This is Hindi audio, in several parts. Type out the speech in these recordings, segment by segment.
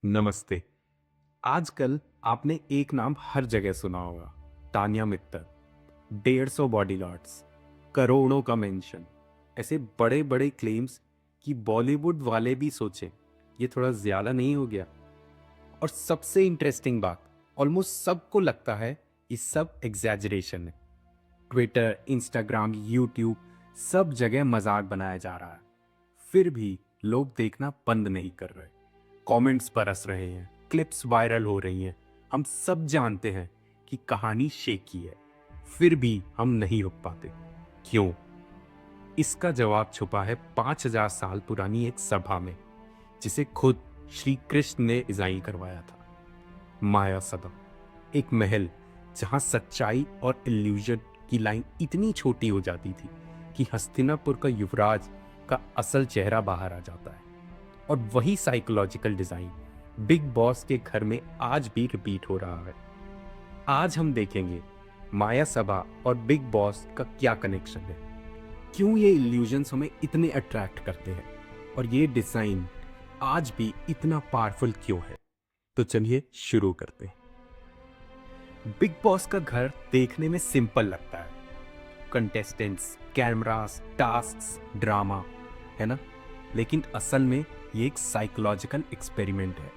नमस्ते। आजकल आपने एक नाम हर जगह सुना होगा, तान्या मित्तल। 150 बॉडीगार्ड्स, करोड़ों का मेंशन, ऐसे बड़े बड़े क्लेम्स कि बॉलीवुड वाले भी सोचें ये थोड़ा ज्यादा नहीं हो गया। और सबसे इंटरेस्टिंग बात, ऑलमोस्ट सबको लगता है ये सब एग्जैजरेशन है। ट्विटर, इंस्टाग्राम, यूट्यूब, सब जगह मजाक बनाया जा रहा है। फिर भी लोग देखना बंद नहीं कर रहे। कमेंट्स बरस रहे हैं, क्लिप्स वायरल हो रही हैं। हम सब जानते हैं कि कहानी शेकी है, फिर भी हम नहीं रुक पाते। क्यों? इसका जवाब छुपा है 5000 साल पुरानी एक सभा में, जिसे खुद श्री कृष्ण ने डिजाइन करवाया था। माया सभा, एक महल जहां सच्चाई और इल्यूजन की लाइन इतनी छोटी हो जाती थी कि हस्तिनापुर का युवराज का असल चेहरा बाहर आ जाता है। और वही साइकोलॉजिकल डिजाइन बिग बॉस के घर में आज भी रिपीट हो रहा है। आज हम देखेंगे माया सभा और बिग बॉस का क्या कनेक्शन है, क्यों ये इल्यूजन्स हमें इतने अट्रैक्ट करते हैं, और ये डिजाइन आज भी इतना पावरफुल क्यों है। तो चलिए शुरू करते हैं। बिग बॉस का घर देखने में सिंपल लगता है, कंटेस्टेंट्स, कैमरास, टास्क्स, ड्रामा, है ना? लेकिन असल में ये एक साइकोलॉजिकल एक्सपेरिमेंट है।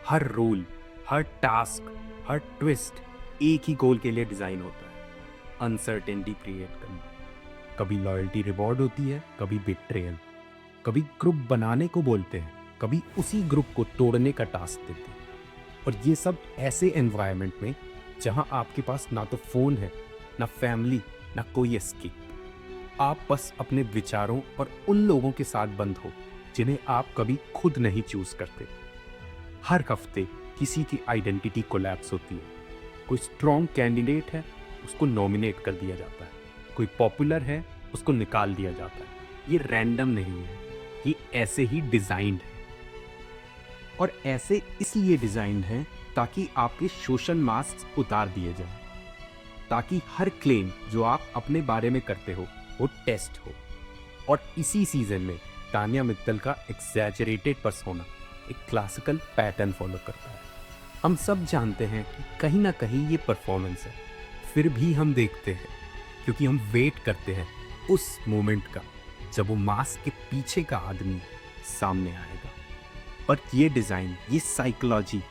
हर रूल, हर टास्क, हर ट्विस्ट एक ही गोल के लिए डिजाइन होता है, अनसर्टेनिटी क्रिएट करना। कभी लॉयल्टी रिवॉर्ड होती है, कभी बिट्रेयल। कभी ग्रुप बनाने को बोलते हैं, कभी उसी ग्रुप को तोड़ने का टास्क देते हैं। और ये सब ऐसे एनवायरनमेंट में जहां आपके पास ना तो फोन है, ना फैमिली, ना कोई एस्केप। आप बस अपने विचारों और उन लोगों के साथ बंद हो जिन्हें आप कभी खुद नहीं चूज करते। हर हफ्ते किसी की आइडेंटिटी कोलैप्स होती है। कोई स्ट्रॉन्ग कैंडिडेट है, उसको नॉमिनेट कर दिया जाता है। कोई पॉपुलर है, उसको निकाल दिया जाता है। ये रैंडम नहीं है, ये ऐसे ही डिजाइंड है। और ऐसे इसलिए डिजाइंड है ताकि आपके सोशल मास्क उतार दिए जाएं, ताकि हर क्लेम जो आप अपने बारे में करते हो वो टेस्ट हो। और इसी सीजन में तान्या मित्तल का एक्सैजरेटेड पर्सोना एक क्लासिकल पैटर्न फॉलो करता है। हम सब जानते हैं कि कहीं ना कहीं ये परफॉर्मेंस है, फिर भी हम देखते हैं क्योंकि हम वेट करते हैं उस मोमेंट का जब वो मास्क के पीछे का आदमी सामने आएगा। पर ये डिज़ाइन, ये साइकोलॉजी,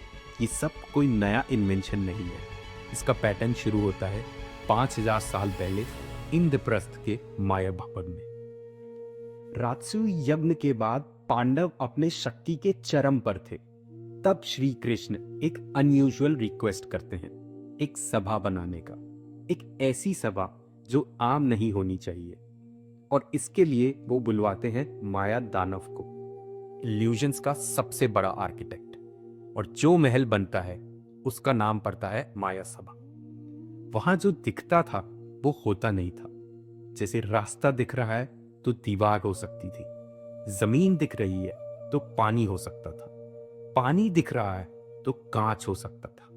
ये सब कोई नया इन्वेंशन नहीं है। इसका पैटर्न शुरू होता है 5000 साल पहले इंद्रप्रस्थ के माया भवन में। राजसूय यज्ञ के बाद पांडव अपने शक्ति के चरम पर थे। तब श्री कृष्ण एक अनयूजुअल रिक्वेस्ट करते हैं, एक सभा बनाने का, एक ऐसी सभा जो आम नहीं होनी चाहिए। और इसके लिए वो बुलवाते हैं माया दानव को, इल्यूजन्स का सबसे बड़ा आर्किटेक्ट। और जो महल बनता है उसका नाम पड़ता है माया सभा। वहां जो दिखता था वो होता नहीं था। जैसे रास्ता दिख रहा है तो दीवार हो सकती थी, जमीन दिख रही है तो पानी हो सकता था, पानी दिख रहा है तो कांच हो सकता था,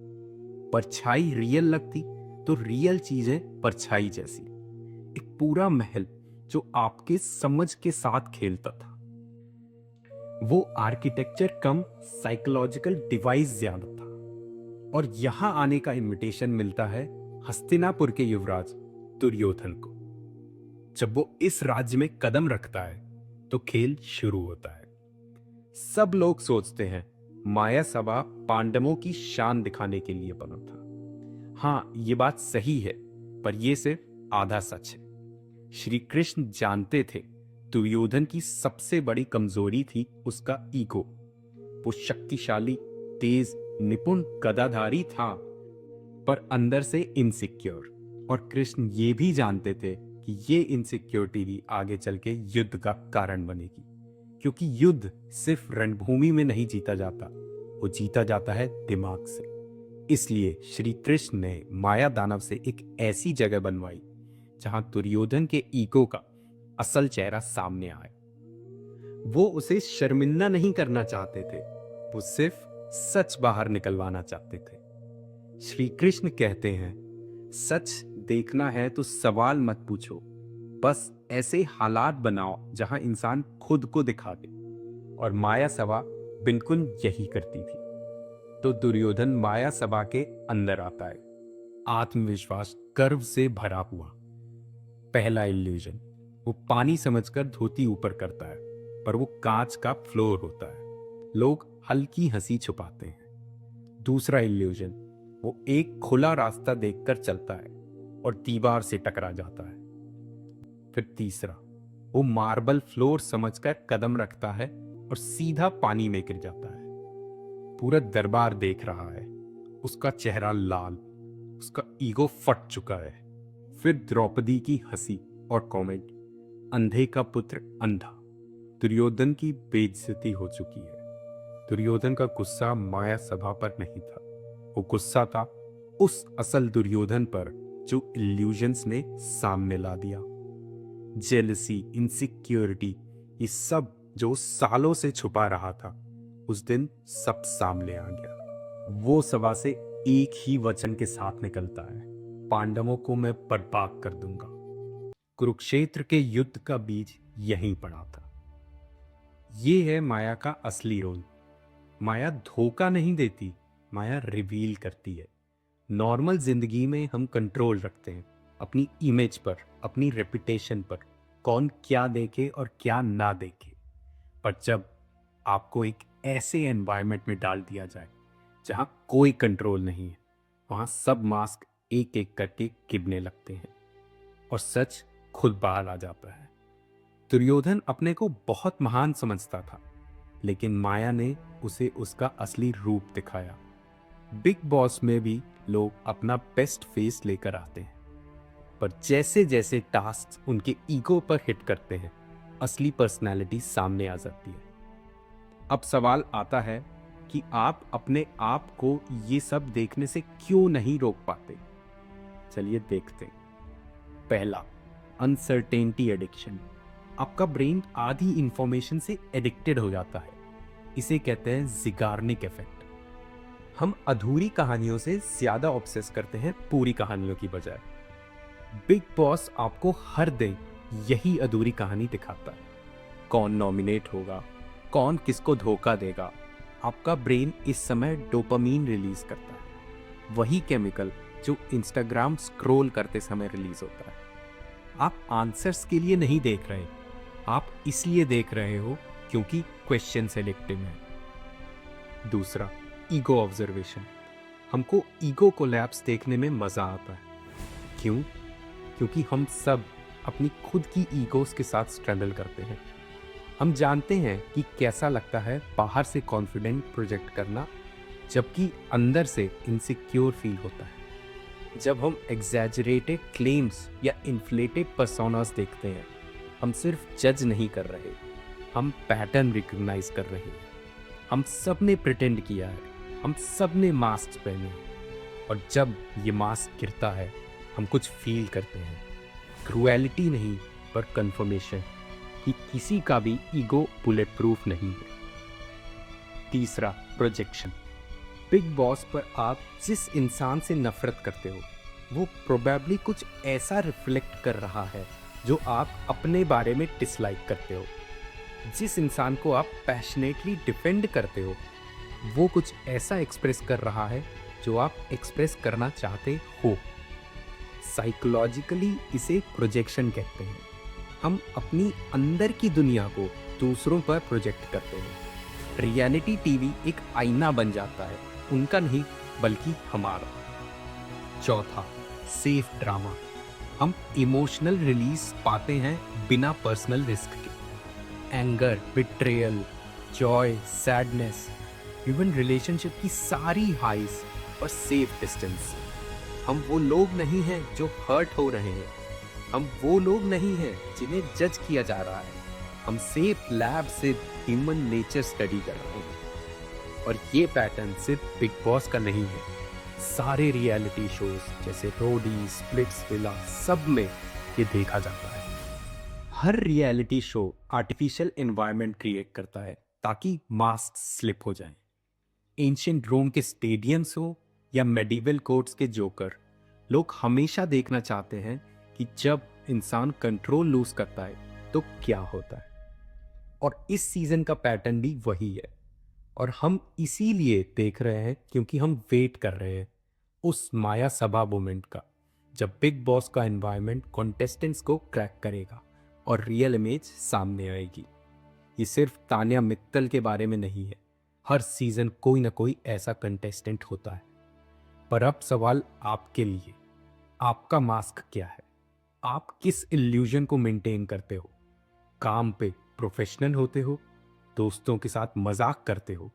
परछाई रियल लगती तो रियल चीजें परछाई जैसी। एक पूरा महल जो आपके समझ के साथ खेलता था। वो आर्किटेक्चर कम साइकोलॉजिकल डिवाइस ज्यादा था। और यहां आने का इनविटेशन मिलता है हस्तिनापुर के युवराज दुर्योधन को। जब वो इस राज्य में कदम रखता है तो खेल शुरू होता है। सब लोग सोचते हैं माया सभा पांडवों की शान दिखाने के लिए बना था। हाँ, ये बात सही है, पर यह सिर्फ आधा सच है। श्री कृष्ण जानते थे दुर्योधन की सबसे बड़ी कमजोरी थी उसका ईगो। वो शक्तिशाली, तेज, निपुण गदाधारी था, पर अंदर से इनसिक्योर। और कृष्ण ये भी जानते थे कि ये इनसिक्योरिटी भी आगे चल के युद्ध का कारण बनेगी, क्योंकि युद्ध सिर्फ रणभूमि में नहीं जीता जाता, वो जीता जाता है दिमाग से। इसलिए श्री कृष्ण ने माया दानव से एक ऐसी जगह बनवाई जहां दुर्योधन के ईगो का असल चेहरा सामने आए। वो उसे शर्मिंदा नहीं करना चाहते थे, वो सिर्फ सच बाहर निकलवाना चाहते थे। श्री कृष्ण कहते हैं, सच देखना है तो सवाल मत पूछो, बस ऐसे हालात बनाओ जहां इंसान खुद को दिखा दे। और माया सभा बिल्कुल यही करती थी। तो दुर्योधन माया सभा के अंदर आता है, आत्मविश्वास गर्व से भरा हुआ। पहला इल्यूजन, वो पानी समझकर धोती ऊपर करता है, पर वो कांच का फ्लोर होता है। लोग हल्की हंसी छुपाते हैं। दूसरा इल्यूजन, वो एक खुला रास्ता देखकर चलता है और दीवार से टकरा जाता है। फिर तीसरा, वो मार्बल फ्लोर समझकर कदम रखता है और सीधा पानी में गिर जाता है। पूरा दरबार देख रहा है, उसका चेहरा लाल, उसका ईगो फट चुका है। फिर द्रौपदी की हंसी और कमेंट, अंधे का पुत्र अंधा। दुर्योधन की बेइज्जती हो चुकी है। दुर्योधन का गुस्सा माया सभा पर नहीं था, वो गुस्सा था उस असल दुर्योधन पर जो इल्यूजन्स ने सामने ला दिया। जेलसी, इनसिक्योरिटी, ये सब जो सालों से छुपा रहा था, उस दिन सब सामने आ गया। वो सभा से एक ही वचन के साथ निकलता है, पांडवों को मैं बर्बाद कर दूंगा। कुरुक्षेत्र के युद्ध का बीज यहीं पड़ा था। ये है माया का असली रोल। माया धोखा नहीं देती, माया रिवील करती है। नॉर्मल जिंदगी में हम कंट्रोल रखते हैं अपनी इमेज पर, अपनी रेपुटेशन पर, कौन क्या देखे और क्या ना देखे। पर जब आपको एक ऐसे एनवायरनमेंट में डाल दिया जाए जहां कोई कंट्रोल नहीं है, वहां सब मास्क एक एक करके गिरने लगते हैं और सच खुद बाहर आ जाता है। दुर्योधन अपने को बहुत महान समझता था, लेकिन माया ने उसे उसका असली रूप दिखाया। बिग बॉस में भी लोग अपना बेस्ट फेस लेकर आते हैं, पर जैसे जैसे टास्क उनके ईगो पर हिट करते हैं, असली पर्सनालिटी सामने आ जाती है। अब सवाल आता है कि आप अपने आप को ये सब देखने से क्यों नहीं रोक पाते? चलिए देखते हैं। पहला, अनसर्टेनिटी एडिक्शन। आपका ब्रेन आधी इंफॉर्मेशन से एडिक्टेड हो जाता है। इसे कहते हैं ज़िगार्निक इफेक्ट। हम अधूरी कहानियों से ज्यादा ऑब्सेस करते हैं पूरी कहानियों की बजाय। बिग बॉस आपको हर दिन यही अधूरी कहानी दिखाता है। कौन नॉमिनेट होगा, कौन किसको धोखा देगा। आपका ब्रेन इस समय डोपामीन रिलीज करता है, वही केमिकल जो इंस्टाग्राम स्क्रॉल करते समय रिलीज होता है। आप आंसर्स के लिए नहीं देख रहे, आप इसलिए देख रहे हो क्योंकि क्वेश्चन सेलेक्टिव है। दूसरा, ईगो ऑब्जर्वेशन। हमको ईगो कोलैप्स देखने में मजा आता है। क्यों? क्योंकि हम सब अपनी खुद की ईगोस के साथ स्ट्रगल करते हैं। हम जानते हैं कि कैसा लगता है बाहर से कॉन्फिडेंट प्रोजेक्ट करना, जबकि अंदर से इनसिक्योर फील होता है। जब हम एग्जैजरेटेड क्लेम्स या इन्फ्लेटेड पर्सोनास देखते हैं, हम सिर्फ जज नहीं कर रहे, हम पैटर्न रिकॉग्नाइज कर रहे हैं। हम सब ने प्रिटेंड किया है, हम सब ने मास्क पहने हैं, और जब ये मास्क गिरता है हम कुछ फील करते हैं। क्रूएलिटी नहीं, पर कंफर्मेशन कि किसी का भी ईगो बुलेट प्रूफ नहीं है। तीसरा, प्रोजेक्शन। बिग बॉस पर आप जिस इंसान से नफरत करते हो, वो प्रोबेबली कुछ ऐसा रिफ्लेक्ट कर रहा है जो आप अपने बारे में डिसलाइक करते हो। जिस इंसान को आप पैशनेटली डिफेंड करते हो, वो कुछ ऐसा एक्सप्रेस कर रहा है जो आप एक्सप्रेस करना चाहते हो। साइकोलॉजिकली इसे प्रोजेक्शन कहते हैं। हम अपनी अंदर की दुनिया को दूसरों पर प्रोजेक्ट करते हैं। रियलिटी टीवी एक आईना बन जाता है, उनका नहीं बल्कि हमारा। चौथा, सेफ ड्रामा। हम इमोशनल रिलीज पाते हैं बिना पर्सनल रिस्क के। Anger, betrayal, Joy, sadness, even relationship की सारी हाइज और सेफ डिस्टेंस। हम वो लोग नहीं हैं जो हर्ट हो रहे हैं, हम वो लोग नहीं हैं जिन्हें जज किया जा रहा है। हम सेफ लैब से ह्यूमन नेचर स्टडी कर रहे हैं। और ये पैटर्न सिर्फ बिग बॉस का नहीं है, सारे रियलिटी शोज जैसे रोडी, स्प्लिट्सविला, सब में ये देखा जाता है। हर reality show artificial environment create करता है ताकि मास्क स्लिप हो जाए। एंशिएंट रोम के स्टेडियम्स हो या मेडिवल कोर्ट्स के जोकर, लोग हमेशा देखना चाहते हैं कि जब इंसान कंट्रोल लूज करता है तो क्या होता है। और इस सीजन का पैटर्न भी वही है। और हम इसीलिए देख रहे हैं क्योंकि हम वेट कर रहे हैं उस माया सभा मोमेंट का, जब बिग बॉस का एनवायरनमेंट कॉन्टेस्टेंट्स को क्रैक करेगा और रियल इमेज सामने आएगी। ये सिर्फ तान्या मित्तल के बारे में नहीं है, हर सीजन कोई ना कोई ऐसा कंटेस्टेंट होता है। पर अब सवाल आपके लिए, आपका मास्क क्या है? आप किस इल्यूजन को मेंटेन करते हो? काम पे प्रोफेशनल होते हो, दोस्तों के साथ मजाक करते हो,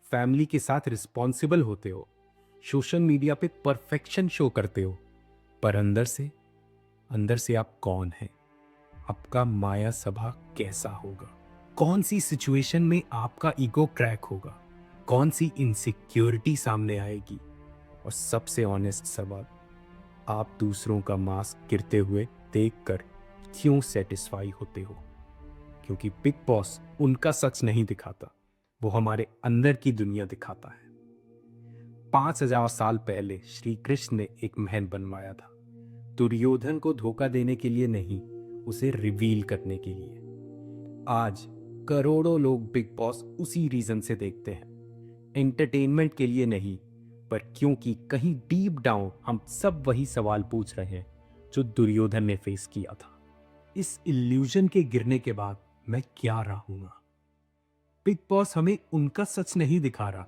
फैमिली के साथ रिस्पॉन्सिबल होते हो, सोशल मीडिया पे परफेक्शन शो करते हो, पर अंदर से आप कौन हैं? आपका माया सभा कैसा होगा? कौन सी सिचुएशन में आपका ईगो क्रैक होगा? कौन सी इनसिक्योरिटी सामने आएगी? और सबसे ऑनेस्ट सवाल, आप दूसरों का मास्क गिरते हुए देखकर क्यों सेटिस्फाई होते हो? क्योंकि बिग बॉस उनका सच नहीं दिखाता, वो हमारे अंदर की दुनिया दिखाता है। 5000 साल पहले श्री कृष्ण ने एक महल बनवाया था, दुर्योधन को धोखा देने के लिए नहीं, उसे रिवील करने के लिए। आज करोड़ों लोग बिग बॉस उसी रीजन से देखते हैं, एंटरटेनमेंट के लिए नहीं, पर क्योंकि कहीं डीप डाउन हम सब वही सवाल पूछ रहे हैं जो दुर्योधन ने फेस किया था। इस इल्यूजन के गिरने के बाद मैं क्या रहूंगा? बिग बॉस हमें उनका सच नहीं दिखा रहा,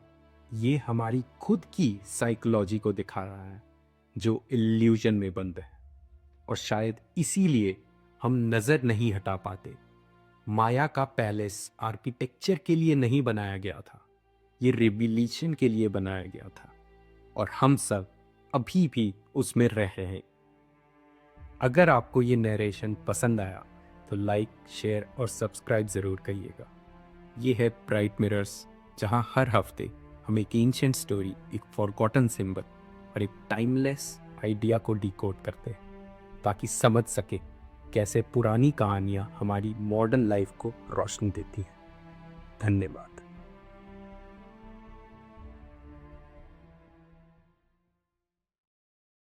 ये हमारी खुद की साइकोलॉजी को दिखा रहा है जो इल्यूजन में बंद है। और शायद इसीलिए हम नजर नहीं हटा पाते। माया का पैलेस आर्किटेक्चर के लिए नहीं बनाया गया था, ये रिविलेशन के लिए बनाया गया था, और हम सब अभी भी उसमें रह रहे हैं। अगर आपको ये नरेशन पसंद आया तो लाइक, शेयर और सब्सक्राइब ज़रूर करिएगा। ये है ब्राइट मिरर्स, जहाँ हर हफ्ते हम एक एंशिएंट स्टोरी, एक फॉरगॉटन सिंबल और एक टाइमलेस आइडिया को डिकोड करते हैं, ताकि समझ सके कैसे पुरानी कहानियाँ हमारी मॉडर्न लाइफ को रोशनी देती हैं। धन्यवाद।